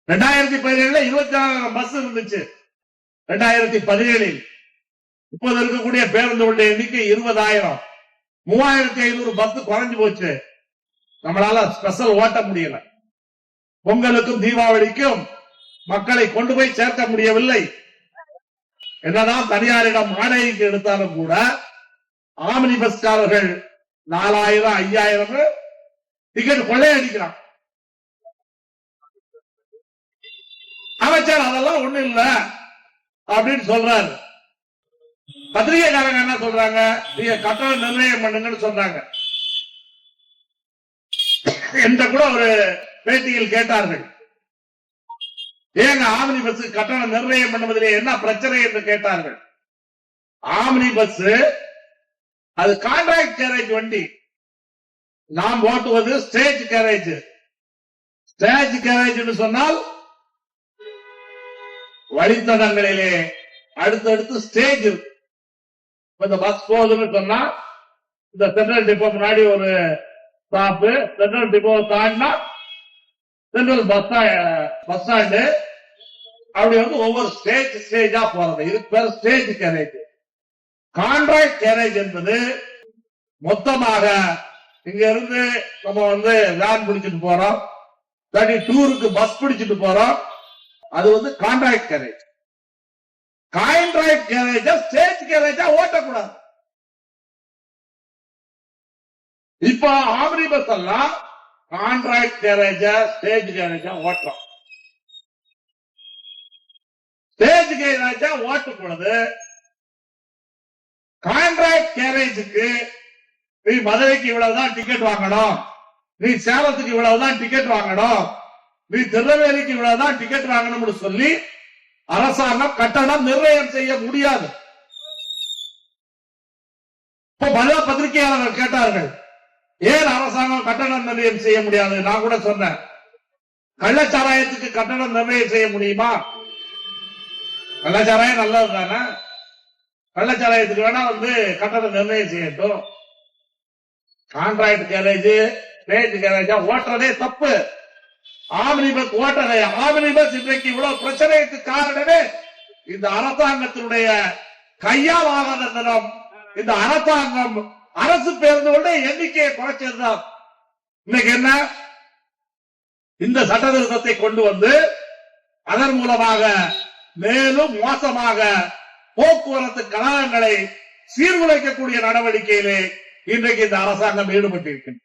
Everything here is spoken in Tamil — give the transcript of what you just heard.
2017 24,000 பஸ் இருந்துச்சு. 2017 இப்போது இருக்கக்கூடிய பேருந்துடைய எண்ணிக்கை 20,000. 3,500 பஸ் குறைஞ்சு போச்சு. நம்மளால ஸ்பெஷல் ஓட்ட முடியல. பொங்கலுக்கும் தீபாவளிக்கும் மக்களை கொண்டு போய் சேர்க்க முடியவில்லை. என்னதான் தனியாரிடம் வாடகைக்கு எடுத்தாலும் கூட ஆம்னி பஸ்காரர்கள் 4,000 5,000 டிக்கெட் கொள்ளையடிக்கிறான். அமைச்சர் அதெல்லாம் ஒண்ணு இல்ல அப்படின்னு சொல்றாரு. பத்திரிகைக்காரங்க என்ன சொல்றாங்க, நீங்க கட்டணம் நிர்ணயம் பண்ணுங்கன்னு சொல்றாங்க. என்ற கூட ஒரு பேட்டியில் கேட்டார்கள், ஏங்க ஆம்னி பஸ் கட்டணம் நிர்ணயம் பண்ணுவதிலே என்ன பிரச்சனை என்று கேட்டார்கள். ஆம்னி பஸ் அது கான்ட்ராக்ட் கேரேஜ் வண்டி, நாம் ஓட்டுவது ஸ்டேஜ் கேரேஜ். ஸ்டேஜ் கேரேஜ் சொன்னால் வழித்தடங்களிலே அடுத்தடுத்து ஸ்டேஜ் இருக்கு. இந்த பஸ் போகுதுன்னு சொன்னா இந்த சென்ட்ரல் டிப்போ முன்னாடி ஒரு ஸ்டாப், சென்ட்ரல் டிப்போ தாண்டினா சென்ட்ரல் பஸ் ஸ்டாண்டு, அப்படி ஒவ்வொரு ஸ்டேஜா போறது. இதுக்கு பேர் ஸ்டேஜ் கேரேஜ். கான்ட்ராக்ட் கேரேஜ் என்பது மொத்தமாக இங்க இருந்து நம்ம வேன் பிடிச்சிட்டு போறோம், டூருக்கு பஸ் பிடிச்சிட்டு போறோம், அது contract carriage. Contract carriage stage கேரேஜா ஓட்டக்கூடாது. இப்ப ஆம்னி பஸ் எல்லாம் கான்ட்ராக்ட் கேரேஜா ஸ்டேஜ் கேரேஜா ஓட்டுறோம். ஸ்டேஜ் கேரேஜா ஓட்டும் பொழுது கான்ட்ராக்ட் கேரேஜுக்கு நீ மதுரைக்கு இவ்வளவுதான் டிக்கெட் வாங்கணும், நீ சேலத்துக்கு இவ்வளவுதான் டிக்கெட் வாங்கணும், நீ திருநெல்வேலிக்கு இவ்வளவுதான் டிக்கெட் வாங்கணும்னு சொல்லி அரசாங்கம் கட்டணம் நிர்ணயம் செய்ய முடியாது. இப்ப பல பத்திரிகையாளர்கள் கேட்டார்கள், ஏன் அரசாங்கம் கட்டணம் நிர்ணயம் செய்ய முடியாது? நான் கூட சொன்னேன், கள்ளச்சாராயத்துக்கு கட்டணம் நிர்ணயம் செய்ய முடியுமா? கள்ளச்சாராயம் நல்லது தானே, கள்ளச்சாராயத்துக்கு வேணா கட்டணம் நிர்ணயம் செய்யட்டும். கான்ட்ராக்ட் கேரேஜ் ஸ்டேஜ் கேரேஜா ஓட்டுறதே தப்பு. ஆம்னி பஸ் ஓட்டலை. ஆம்னி பஸ் இன்றைக்கு இவ்வளவு பிரச்சனைக்கு காரணமே இந்த அரசாங்கத்தினுடைய கையால் ஆகாத தினம். இந்த அரசாங்கம் அரசு பேருந்துகளுடைய எண்ணிக்கையை குறைச்சதுதான். இன்னைக்கு என்ன, இந்த சட்ட திருத்தத்தை கொண்டு அதன் மூலமாக மேலும் மோசமாக போக்குவரத்து கழகங்களை சீர்குலைக்கக்கூடிய நடவடிக்கையிலே இன்றைக்கு இந்த அரசாங்கம் ஈடுபட்டிருக்கின்றது.